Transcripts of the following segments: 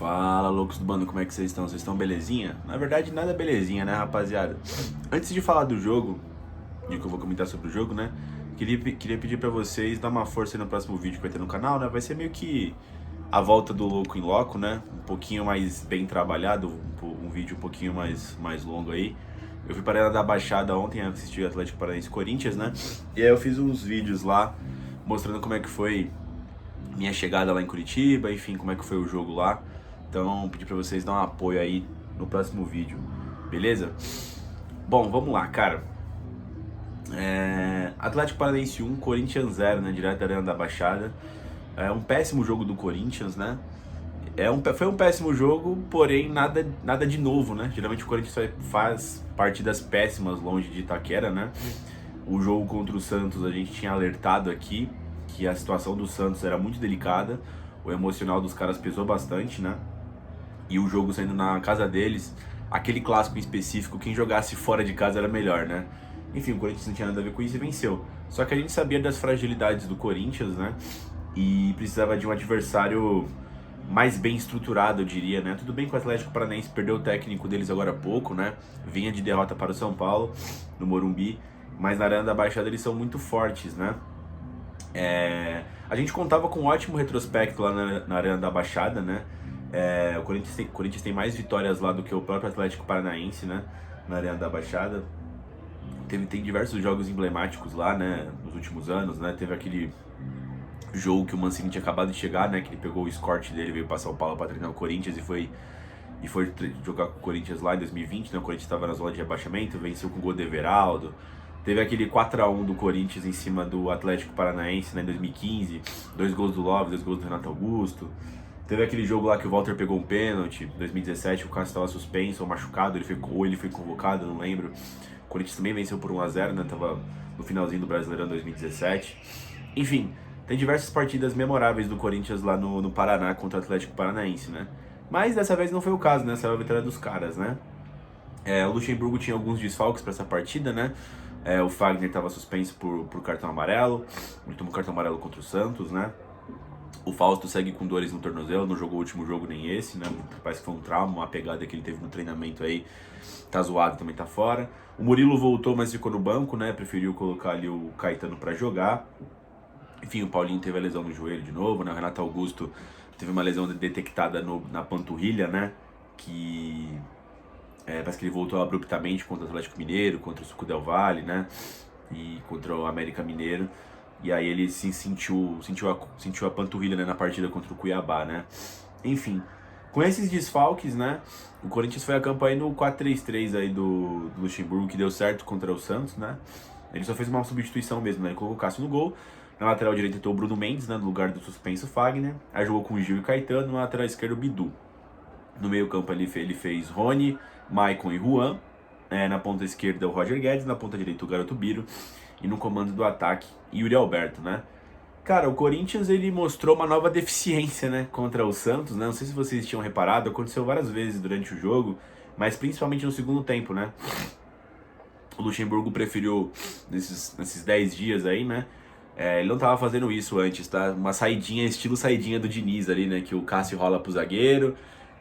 Fala, loucos do bando, como é que vocês estão? Vocês estão belezinha? Na verdade, nada belezinha, né, rapaziada? Antes de falar do jogo, e que eu vou comentar sobre o jogo, né, queria pedir pra vocês dar uma força aí no próximo vídeo que vai ter no canal, né? Vai ser meio que a volta do Louco em Loco, né? Um pouquinho mais bem trabalhado, um vídeo um pouquinho mais longo aí. Eu fui para a Arena da Baixada ontem, assisti o Atlético Paranaense e Corinthians, né? E aí eu fiz uns vídeos lá, mostrando como é que foi minha chegada lá em Curitiba, enfim, como é que foi o jogo lá. Então, pedi pra vocês dar um apoio aí no próximo vídeo, beleza? Bom, vamos lá, cara. Atlético Paranaense 1, Corinthians 0, né? Direto da Arena da Baixada. É um péssimo jogo do Corinthians, né? Foi um péssimo jogo, porém nada de novo, né? Geralmente o Corinthians faz partidas péssimas longe de Itaquera, né? O jogo contra o Santos a gente tinha alertado aqui que a situação do Santos era muito delicada, o emocional dos caras pesou bastante, né? E o jogo sendo na casa deles, aquele clássico em específico, quem jogasse fora de casa era melhor, né? Enfim, o Corinthians não tinha nada a ver com isso e venceu. Só que a gente sabia das fragilidades do Corinthians, né? E precisava de um adversário mais bem estruturado, eu diria, né? Tudo bem que o Atlético Paranaense perdeu o técnico deles agora há pouco, né? Vinha de derrota para o São Paulo, no Morumbi, mas na Arena da Baixada eles são muito fortes, né? A gente contava com um ótimo retrospecto lá na Arena da Baixada, né? O Corinthians tem mais vitórias lá do que o próprio Atlético Paranaense, né? Na Arena da Baixada. Tem diversos jogos emblemáticos lá, né? Nos últimos anos, né? Teve aquele jogo que o Mancini tinha acabado de chegar, né? Que ele pegou o escort dele, veio para São Paulo para treinar o Corinthians e foi jogar com o Corinthians lá em 2020, né? O Corinthians estava na zona de rebaixamento, venceu com o gol do Everaldo. Teve aquele 4-1 do Corinthians em cima do Atlético Paranaense, né, em 2015. 2 gols do Love, 2 gols do Renato Augusto. Teve aquele jogo lá que o Walter pegou um pênalti, 2017, o Cássio estava suspenso ou machucado, ele foi convocado, não lembro. O Corinthians também venceu por 1-0, né, tava no finalzinho do Brasileirão 2017. Enfim, tem diversas partidas memoráveis do Corinthians lá no Paraná contra o Atlético Paranaense, né. Mas dessa vez não foi o caso, né, essa era a vitória dos caras, né. O Luxemburgo tinha alguns desfalques para essa partida, né. O Fagner estava suspenso por cartão amarelo, ele tomou cartão amarelo contra o Santos, né? O Fausto segue com dores no tornozelo, não jogou o último jogo nem esse, né? Parece que foi um trauma, uma pegada que ele teve no treinamento aí, tá zoado, também tá fora. O Murilo voltou, mas ficou no banco, né? Preferiu colocar ali o Caetano para jogar. Enfim, o Paulinho teve a lesão no joelho de novo, né? O Renato Augusto teve uma lesão detectada na panturrilha, né? Parece que ele voltou abruptamente contra o Atlético Mineiro, contra o Suco Del Valle, né? E contra o América Mineiro. E aí ele sentiu a panturrilha, né, na partida contra o Cuiabá, né? Enfim, com esses desfalques, né? O Corinthians foi a campo aí no 4-3-3 aí do Luxemburgo, que deu certo contra o Santos, né? Ele só fez uma substituição mesmo, né? Ele colocou o Cássio no gol. Na lateral direita entrou o Bruno Mendes, né? No lugar do suspenso Fagner. Aí jogou com o Gil e Caetano. Na lateral esquerda o Bidu. No meio campo ele fez Rony, Maicon e Juan. Na ponta esquerda o Roger Guedes, na ponta direita o Garoto Biro. E no comando do ataque, Yuri Alberto, né? Cara, o Corinthians ele mostrou uma nova deficiência, né? Contra o Santos, né? Não sei se vocês tinham reparado, aconteceu várias vezes durante o jogo, mas principalmente no segundo tempo, né? O Luxemburgo preferiu, nesses 10 dias aí, né? Ele não tava fazendo isso antes, tá? Uma saidinha, estilo saidinha do Diniz ali, né? Que o Cássio rola pro zagueiro,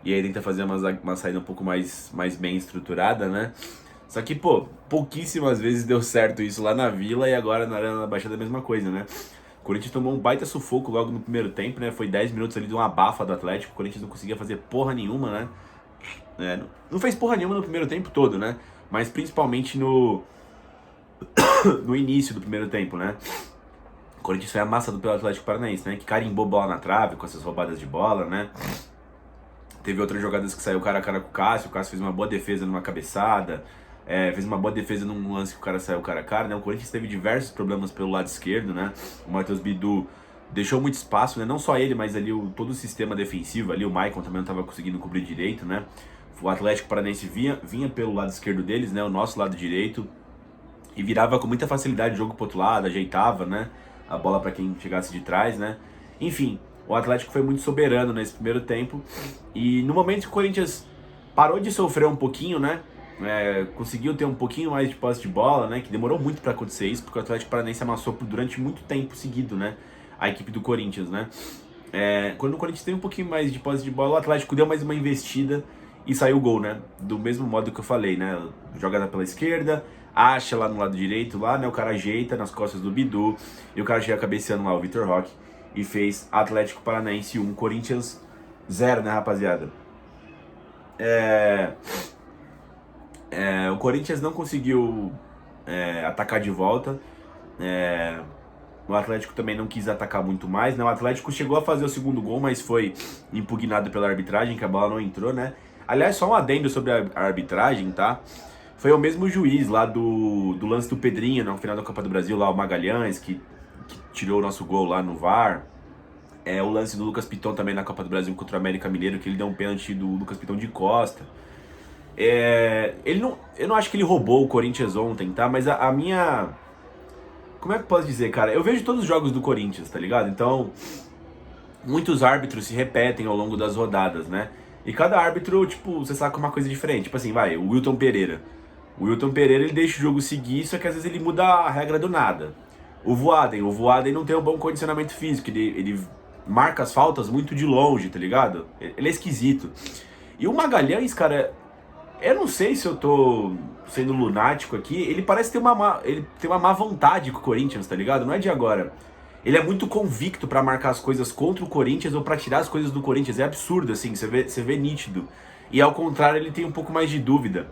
e aí tenta fazer uma saída um pouco mais bem estruturada, né? Só que, pô, pouquíssimas vezes deu certo isso lá na Vila e agora na Arena da Baixada é a mesma coisa, né? O Corinthians tomou um baita sufoco logo no primeiro tempo, né? Foi 10 minutos ali de uma abafa do Atlético, o Corinthians não conseguia fazer porra nenhuma, né? Não fez porra nenhuma no primeiro tempo todo, né? Mas principalmente no início do primeiro tempo, né? O Corinthians foi amassado pelo Atlético Paranaense, né? Que carimbou bola na trave com essas roubadas de bola, né? Teve outras jogadas que saiu cara a cara com o Cássio fez uma boa defesa numa cabeçada, fez uma boa defesa num lance que o cara saiu cara a cara, né? O Corinthians teve diversos problemas pelo lado esquerdo, né? O Matheus Bidu deixou muito espaço, né? Não só ele, mas ali todo o sistema defensivo, ali o Maicon também não estava conseguindo cobrir direito, né? O Atlético Paranaense vinha pelo lado esquerdo deles, né? O nosso lado direito, e virava com muita facilidade o jogo pro outro lado, ajeitava, né? A bola para quem chegasse de trás, né? Enfim, o Atlético foi muito soberano nesse primeiro tempo, e no momento que o Corinthians parou de sofrer um pouquinho, né? Conseguiu ter um pouquinho mais de posse de bola, né? Que demorou muito para acontecer isso, porque o Atlético Paranaense amassou durante muito tempo seguido, né? A equipe do Corinthians, né? Quando o Corinthians teve um pouquinho mais de posse de bola, o Atlético deu mais uma investida e saiu o gol, né? Do mesmo modo que eu falei, né? Jogada pela esquerda, acha lá no lado direito, lá, né? O cara ajeita nas costas do Bidu e o cara chega cabeceando lá, o Vitor Roque, e fez Atlético Paranaense 1, Corinthians 0, né, rapaziada? O Corinthians não conseguiu atacar de volta. O Atlético também não quis atacar muito mais, né? O Atlético chegou a fazer o segundo gol, mas foi impugnado pela arbitragem, que a bola não entrou, né? Aliás, só um adendo sobre a arbitragem, tá? Foi o mesmo juiz lá do lance do Pedrinho no final da Copa do Brasil, lá o Magalhães, que tirou o nosso gol lá no VAR. O lance do Lucas Piton também na Copa do Brasil contra o América Mineiro, que ele deu um pênalti do Lucas Piton de costa. Eu não acho que ele roubou o Corinthians ontem, tá? Mas a minha... Como é que eu posso dizer, cara? Eu vejo todos os jogos do Corinthians, tá ligado? Então, muitos árbitros se repetem ao longo das rodadas, né? E cada árbitro, tipo, você saca uma coisa diferente. Tipo assim, vai, o Wilton Pereira. O Wilton Pereira, ele deixa o jogo seguir, só que às vezes ele muda a regra do nada. O Voaden não tem um bom condicionamento físico, ele marca as faltas muito de longe, tá ligado? Ele é esquisito. E o Magalhães, cara, eu não sei se eu tô sendo lunático aqui, ele parece ter ele tem uma má vontade com o Corinthians, tá ligado? Não é de agora. Ele é muito convicto pra marcar as coisas contra o Corinthians ou pra tirar as coisas do Corinthians. É absurdo, assim, você vê nítido. E ao contrário, ele tem um pouco mais de dúvida.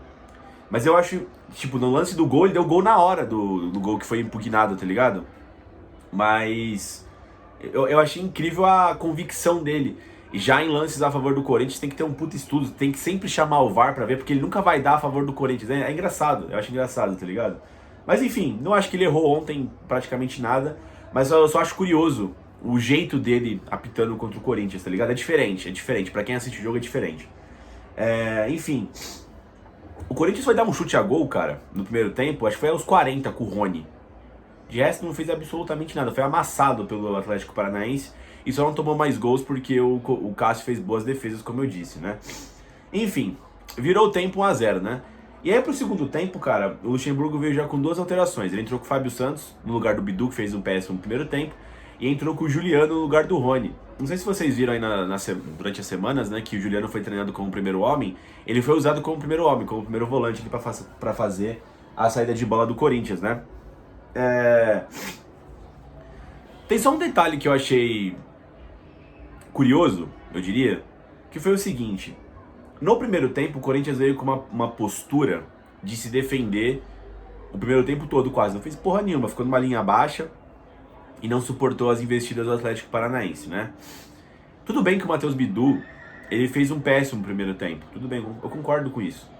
Mas eu acho, tipo, no lance do gol, ele deu gol na hora do gol que foi impugnado, tá ligado? Mas eu achei incrível a convicção dele. E já em lances a favor do Corinthians tem que ter um puta estudo, tem que sempre chamar o VAR pra ver, porque ele nunca vai dar a favor do Corinthians. É engraçado, eu acho engraçado, tá ligado? Mas enfim, não acho que ele errou ontem praticamente nada, mas eu só acho curioso o jeito dele apitando contra o Corinthians, tá ligado? É diferente. Pra quem assiste o jogo é diferente. Enfim, o Corinthians foi dar um chute a gol, cara, no primeiro tempo, acho que foi aos 40 com o Rony. De resto não fez absolutamente nada, foi amassado pelo Atlético Paranaense e só não tomou mais gols porque o Cássio fez boas defesas, como eu disse, né? Enfim, virou o tempo 1-0, né? E aí pro segundo tempo, cara, o Luxemburgo veio já com duas alterações. Ele entrou com o Fábio Santos no lugar do Bidu, que fez um péssimo primeiro tempo, e entrou com o Juliano no lugar do Rony. Não sei se vocês viram aí durante as semanas, né, que o Juliano foi treinado como primeiro homem. Ele foi usado como primeiro homem, como primeiro volante ali pra fazer a saída de bola do Corinthians, né? Tem só um detalhe que eu achei curioso, eu diria, que foi o seguinte: no primeiro tempo o Corinthians veio com uma postura de se defender o primeiro tempo todo quase, não fez porra nenhuma, ficou numa linha baixa e não suportou as investidas do Atlético Paranaense, né? Tudo bem que o Matheus Bidu, ele fez um péssimo primeiro tempo, tudo bem, eu concordo com isso.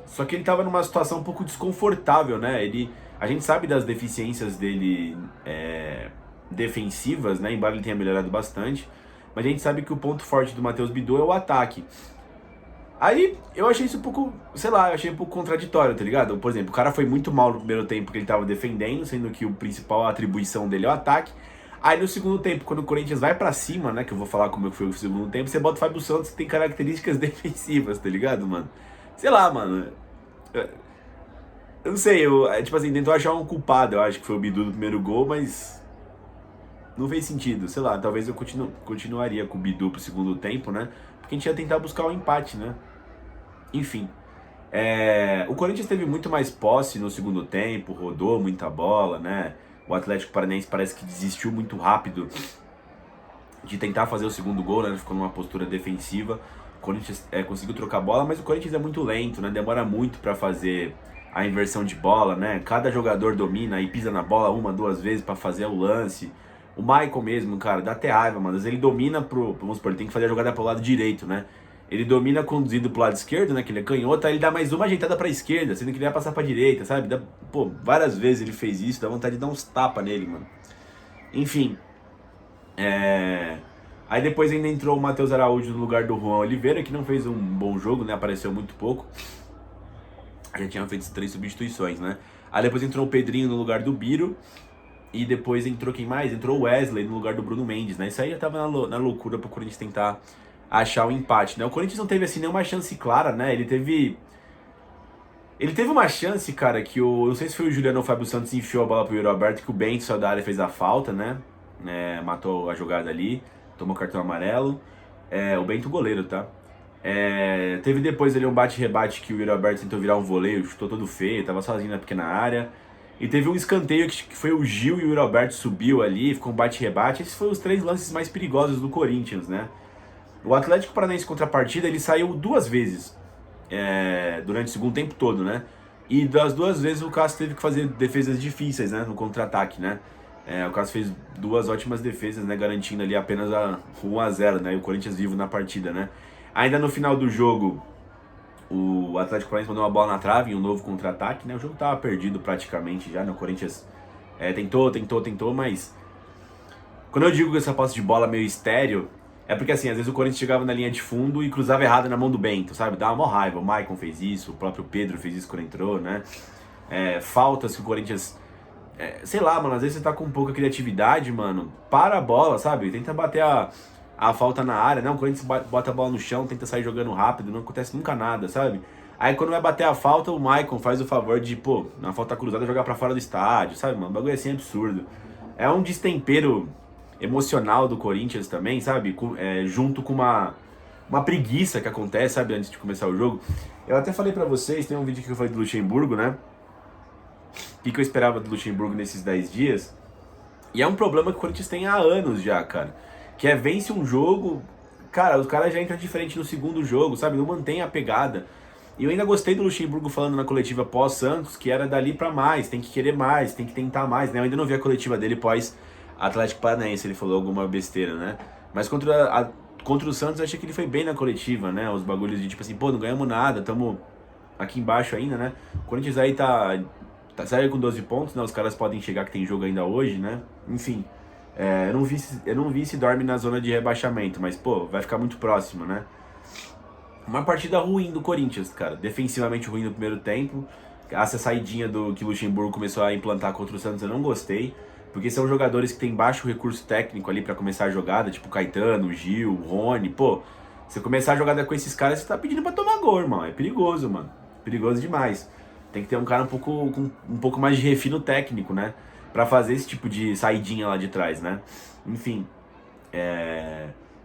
Só que ele tava numa situação um pouco desconfortável, né? A gente sabe das deficiências dele defensivas, né? Embora ele tenha melhorado bastante. Mas a gente sabe que o ponto forte do Matheus Bidu é o ataque. Aí eu achei isso um pouco, sei lá, eu achei um pouco contraditório, tá ligado? Por exemplo, o cara foi muito mal no primeiro tempo que ele tava defendendo, sendo que a principal atribuição dele é o ataque. Aí no segundo tempo, quando o Corinthians vai pra cima, né, que eu vou falar como foi o segundo tempo, você bota o Fábio Santos que tem características defensivas, tá ligado, mano? Sei lá, mano. Eu não sei, tipo assim, tentou achar um culpado, eu acho que foi o Bidu do primeiro gol, mas não fez sentido, sei lá, talvez eu continuaria com o Bidu pro segundo tempo, né? Porque a gente ia tentar buscar um empate, né? Enfim. O Corinthians teve muito mais posse no segundo tempo, rodou muita bola, né? O Atlético Paranaense parece que desistiu muito rápido de tentar fazer o segundo gol, né? Ficou numa postura defensiva. O Corinthians conseguiu trocar a bola, mas o Corinthians é muito lento, né? Demora muito pra fazer a inversão de bola, né? Cada jogador domina e pisa na bola uma, duas vezes pra fazer o lance. O Michael mesmo, cara, dá até raiva, mano. Ele domina vamos supor, ele tem que fazer a jogada pro lado direito, né? Ele domina conduzido pro lado esquerdo, né? Que ele é canhoto, aí ele dá mais uma ajeitada pra esquerda, sendo que ele vai passar pra direita, sabe? Várias vezes ele fez isso, dá vontade de dar uns tapas nele, mano. Enfim. Aí depois ainda entrou o Matheus Araújo no lugar do Juan Oliveira, que não fez um bom jogo, né? Apareceu muito pouco. Já tinha feito 3 substituições, né? Aí depois entrou o Pedrinho no lugar do Biro. E depois entrou quem mais? Entrou o Wesley no lugar do Bruno Mendes, né? Isso aí já tava na loucura pro Corinthians tentar achar o empate, né? O Corinthians não teve, assim, nenhuma chance clara, né? Ele teve uma chance, cara, que não sei se foi o Juliano ou o Fábio Santos enfiou a bola pro Yuri Alberto, que o Benson da área fez a falta, né? matou a jogada ali, tomou cartão amarelo. O Bento goleiro, tá? Teve depois ali um bate-rebate que o Yuri Alberto tentou virar um voleio, chutou todo feio, tava sozinho na pequena área. E teve um escanteio que foi o Gil e o Yuri Alberto subiu ali, ficou um bate-rebate. Esses foram os 3 lances mais perigosos do Corinthians, né? O Atlético Paranaense contra a partida, ele saiu 2 vezes durante o segundo tempo todo, né? E das 2 vezes o Cássio teve que fazer defesas difíceis, né? No contra-ataque, né? O Cássio fez 2 ótimas defesas, né? Garantindo ali apenas a 1-0, né? E o Corinthians vivo na partida, né? Ainda no final do jogo, o Atlético Paranaense mandou uma bola na trave em um novo contra-ataque, né? O jogo tava perdido praticamente já, né? O Corinthians tentou, mas... Quando eu digo que essa posse de bola meio estéreo, é porque assim, às vezes o Corinthians chegava na linha de fundo e cruzava errado na mão do Bento, sabe? Dava uma raiva. O Maicon fez isso, o próprio Pedro fez isso quando entrou, né? Faltas que o Corinthians... sei lá, mano, às vezes você tá com pouca criatividade, mano. Para a bola, sabe? Tenta bater a falta na área. Não, o Corinthians bota a bola no chão, tenta sair jogando rápido, não acontece nunca nada, sabe? Aí quando vai bater a falta, o Maicon faz o favor de, pô, na falta cruzada, jogar pra fora do estádio, sabe, mano? O bagulho assim é absurdo. É um destempero emocional do Corinthians também, sabe? Junto com uma preguiça que acontece, sabe, antes de começar o jogo. Eu até falei pra vocês, tem um vídeo que eu falei do Luxemburgo, né? O que eu esperava do Luxemburgo nesses 10 dias. E é um problema que o Corinthians tem há anos já, cara. Que vence um jogo, cara, os caras já entram diferente no segundo jogo, sabe? Não mantém a pegada. E eu ainda gostei do Luxemburgo falando na coletiva pós-Santos, que era dali pra mais, tem que querer mais, tem que tentar mais, né? Eu ainda não vi a coletiva dele pós-Atlético Paranaense, ele falou alguma besteira, né? Mas contra o Santos, eu achei que ele foi bem na coletiva, né? Os bagulhos de tipo assim, pô, não ganhamos nada, tamo aqui embaixo ainda, né? O Corinthians aí saiu com 12 pontos, né? Os caras podem chegar que tem jogo ainda hoje, né? Enfim, eu não vi se dorme na zona de rebaixamento, mas, pô, vai ficar muito próximo, né? Uma partida ruim do Corinthians, cara. Defensivamente ruim no primeiro tempo. Essa saidinha que o Luxemburgo começou a implantar contra o Santos eu não gostei. Porque são jogadores que têm baixo recurso técnico ali pra começar a jogada, tipo Caetano, Gil, Rony. Pô, você começar a jogada com esses caras, você tá pedindo pra tomar gol, irmão. É perigoso, mano. Perigoso demais. Tem que ter um cara com um pouco mais de refino técnico, né? Pra fazer esse tipo de saidinha lá de trás, né? Enfim,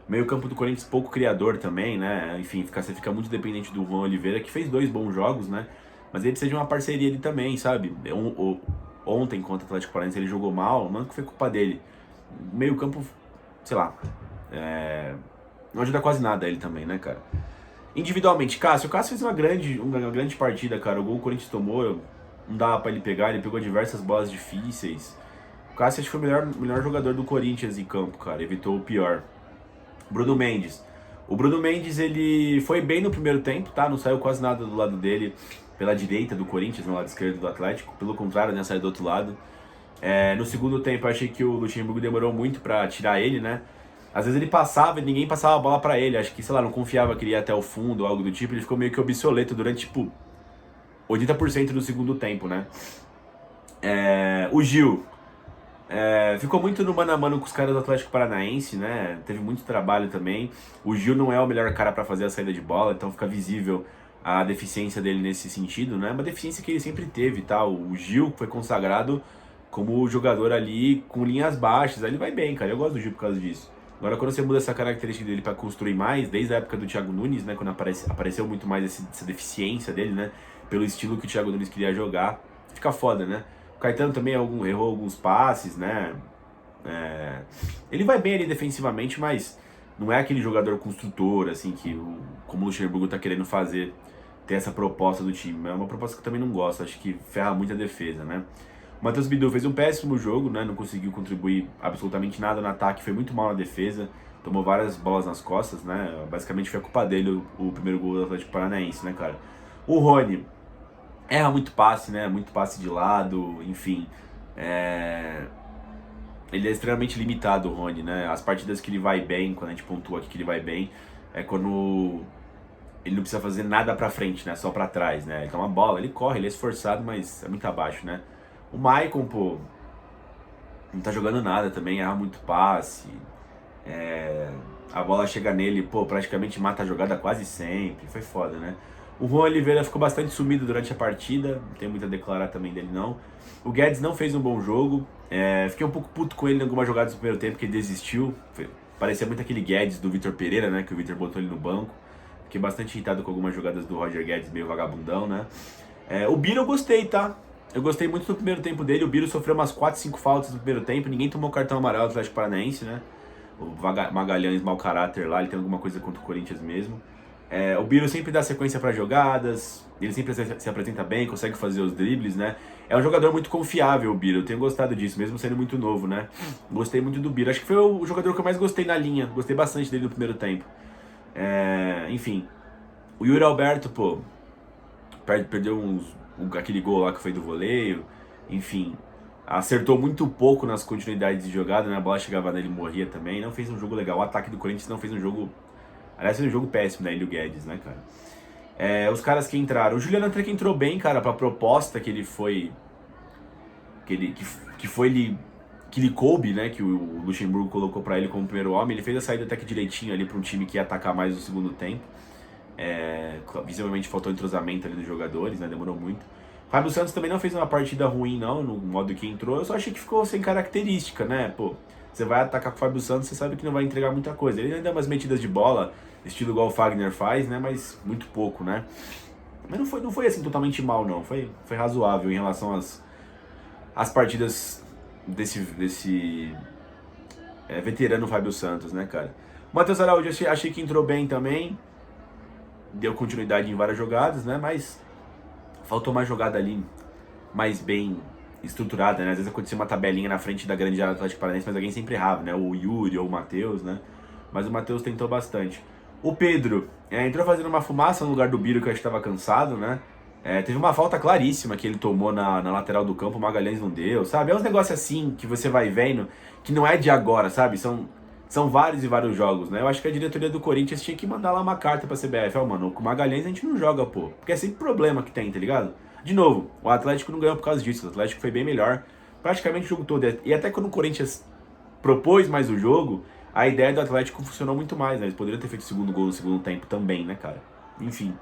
meio campo do Corinthians pouco criador também, né? Enfim, você fica muito dependente do Juan Oliveira, que fez 2 bons jogos, né? Mas ele precisa de uma parceria ali também, sabe? Ontem contra o Atlético Paranaense ele jogou mal, não que foi culpa dele. Meio campo, sei lá, não ajuda quase nada ele também, né, cara? Individualmente, o Cássio fez uma grande partida, cara. O gol que o Corinthians tomou, não dava pra ele pegar, ele pegou diversas bolas difíceis. O Cássio acho que foi o melhor jogador do Corinthians em campo, cara, evitou o pior. Bruno Mendes. O Bruno Mendes, ele foi bem no primeiro tempo, tá? Não saiu quase nada do lado dele, pela direita do Corinthians, no lado esquerdo do Atlético. Pelo contrário, né? Saiu do outro lado. No segundo tempo, eu achei que o Luxemburgo demorou muito pra tirar ele, né? Às vezes ele passava e ninguém passava a bola pra ele. Acho que, sei lá, não confiava que ele ia até o fundo ou algo do tipo. Ele ficou meio que obsoleto durante, tipo, 80% do segundo tempo, né? O Gil ficou muito no mano a mano com os caras do Atlético Paranaense, né? Teve muito trabalho também. O Gil não é o melhor cara pra fazer a saída de bola, então fica visível a deficiência dele nesse sentido, né? Uma deficiência que ele sempre teve, tá? O Gil foi consagrado como jogador ali com linhas baixas. Aí ele vai bem, cara. Eu gosto do Gil por causa disso. Agora, quando você muda essa característica dele pra construir mais, desde a época do Thiago Nunes, né? Quando apareceu muito mais essa deficiência dele, né? Pelo estilo que o Thiago Nunes queria jogar, fica foda, né? O Caetano também errou alguns passes, né? Ele vai bem ali defensivamente, mas não é aquele jogador construtor, assim, como o Luxemburgo tá querendo fazer, ter essa proposta do time. É uma proposta que eu também não gosto, acho que ferra muito a defesa, né? O Matheus Bidu fez um péssimo jogo, né? Não conseguiu contribuir absolutamente nada no ataque, foi muito mal na defesa, tomou várias bolas nas costas, né? Basicamente foi a culpa dele o primeiro gol do Atlético Paranaense, né, cara? O Rony erra muito passe, né? Muito passe de lado, enfim. Ele é extremamente limitado, o Rony, né? As partidas que ele vai bem, quando a gente pontua aqui que ele vai bem, é quando ele não precisa fazer nada pra frente, né? Só pra trás, né? Ele toma bola, ele corre, ele é esforçado, mas é muito abaixo, né? O Maicon, pô, não tá jogando nada também, erra muito passe. A bola chega nele, pô, praticamente mata a jogada quase sempre. Foi foda, né? O Juan Oliveira ficou bastante sumido durante a partida, não tem muito a declarar também dele não. O Guedes não fez um bom jogo, fiquei um pouco puto com ele em algumas jogadas do primeiro tempo, que ele desistiu. Parecia muito aquele Guedes do Vitor Pereira, né, que o Vitor botou ele no banco. Fiquei bastante irritado com algumas jogadas do Roger Guedes, meio vagabundão, né. O Biro eu gostei, tá? Eu gostei muito do primeiro tempo dele. O Biro sofreu umas 4, 5 faltas no primeiro tempo, ninguém tomou cartão amarelo do Atlético Paranaense, né. O Magalhães, mau caráter lá, ele tem alguma coisa contra o Corinthians mesmo. O Biro sempre dá sequência para jogadas, ele sempre se apresenta bem, consegue fazer os dribles, né? É um jogador muito confiável, o Biro, eu tenho gostado disso, mesmo sendo muito novo, né? Gostei muito do Biro, acho que foi o jogador que eu mais gostei na linha, gostei bastante dele no primeiro tempo. Enfim, o Yuri Alberto, pô, perdeu aquele gol lá que foi do voleio, enfim, acertou muito pouco nas continuidades de jogada, né? A bola chegava nele e morria também, não fez um jogo legal, o ataque do Corinthians não fez um jogo... Aliás, foi um jogo péssimo, né? Ele e o Guedes, né, cara? Os caras que entraram. O Juliano até que entrou bem, cara, pra proposta que ele foi. Que lhe coube, né? Que o Luxemburgo colocou pra ele como primeiro homem. Ele fez a saída até que direitinho ali pra um time que ia atacar mais no segundo tempo. Visivelmente faltou entrosamento ali dos jogadores, né? Demorou muito. Fábio Santos também não fez uma partida ruim, não, no modo que entrou. Eu só achei que ficou sem característica, né? Pô, você vai atacar com o Fábio Santos, você sabe que não vai entregar muita coisa. Ele ainda dá umas metidas de bola, estilo igual o Fagner faz, né? Mas muito pouco, né? Mas não foi assim totalmente mal, não. Foi razoável em relação às partidas desse veterano Fábio Santos, né, cara? O Matheus Araújo achei que entrou bem também. Deu continuidade em várias jogadas, né? Mas faltou mais jogada ali, mais bem estruturada, né? Às vezes acontecia uma tabelinha na frente da grande área do Atlético Paranaense, mas alguém sempre errava, né? O Yuri ou o Matheus, né? Mas o Matheus tentou bastante. O Pedro entrou fazendo uma fumaça no lugar do Biro, que eu acho que estava cansado, né? Teve uma falta claríssima que ele tomou na lateral do campo, o Magalhães não deu, sabe? É uns negócios assim que você vai vendo, que não é de agora, sabe? São vários e vários jogos, né? Eu acho que a diretoria do Corinthians tinha que mandar lá uma carta pra CBF. Mano, com o Magalhães a gente não joga, pô. Porque é sempre problema que tem, tá ligado? De novo, o Atlético não ganhou por causa disso. O Atlético foi bem melhor, praticamente o jogo todo. E até quando o Corinthians propôs mais o jogo, a ideia do Atlético funcionou muito mais, né? Eles poderiam ter feito o segundo gol no segundo tempo também, né, cara? Enfim.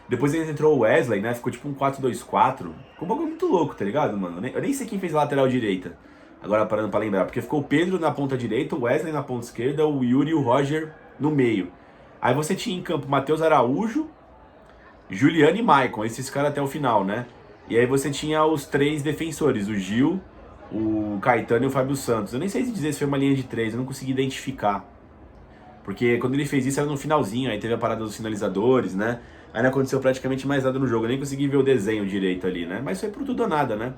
Depois ainda entrou o Wesley, né? Ficou tipo um 4-2-4. Ficou um bagulho muito louco, tá ligado, mano? Eu nem sei quem fez a lateral direita. Agora parando pra lembrar. Porque ficou o Pedro na ponta direita, o Wesley na ponta esquerda, o Yuri e o Roger no meio. Aí você tinha em campo Matheus Araújo, Juliano e Maicon, esses caras até o final, né? E aí você tinha os 3 defensores, o Gil, o Caetano e o Fábio Santos. Eu nem sei dizer se foi uma linha de 3, eu não consegui identificar. Porque quando ele fez isso era no finalzinho, aí teve a parada dos finalizadores, né? Aí não aconteceu praticamente mais nada no jogo, eu nem consegui ver o desenho direito ali, né? Mas foi por tudo ou nada, né?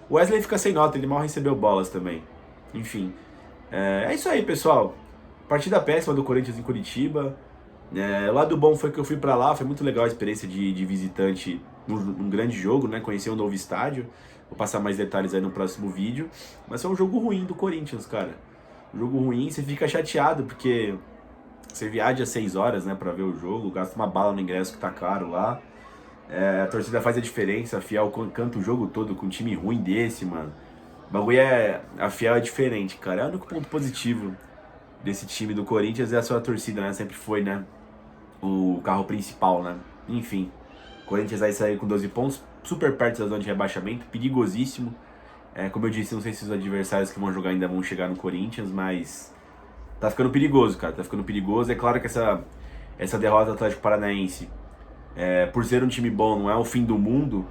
O Wesley fica sem nota, ele mal recebeu bolas também. Enfim, é isso aí, pessoal. Partida péssima do Corinthians em Curitiba. O lado bom foi que eu fui pra lá, foi muito legal a experiência de visitante num grande jogo, né? Conhecer um novo estádio. Vou passar mais detalhes aí no próximo vídeo. Mas foi um jogo ruim do Corinthians, cara. Um jogo ruim, você fica chateado, porque você viaja 6 horas, né, pra ver o jogo, gasta uma bala no ingresso que tá caro lá. A torcida faz a diferença, a Fiel canta o jogo todo com um time ruim desse, mano. O bagulho a Fiel é diferente, cara. É o único ponto positivo desse time do Corinthians é a sua torcida, né? Sempre foi, né? O carro principal, né? Enfim, o Corinthians vai sair com 12 pontos, super perto da zona de rebaixamento, perigosíssimo. Como eu disse, não sei se os adversários que vão jogar ainda vão chegar no Corinthians, mas tá ficando perigoso, cara. Tá ficando perigoso. É claro que essa derrota do Atlético Paranaense, por ser um time bom, não é o fim do mundo,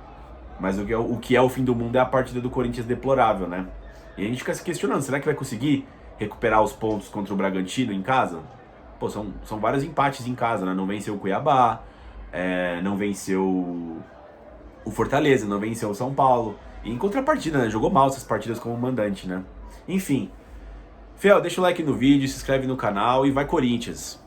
mas o que é o fim do mundo é a partida do Corinthians deplorável, né? E a gente fica se questionando, será que vai conseguir recuperar os pontos contra o Bragantino em casa? Pô, são vários empates em casa, né? Não venceu o Cuiabá, não venceu o Fortaleza, não venceu o São Paulo. E em contrapartida, né? Jogou mal essas partidas como mandante, né? Enfim. Fiel, deixa o like no vídeo, se inscreve no canal e vai Corinthians!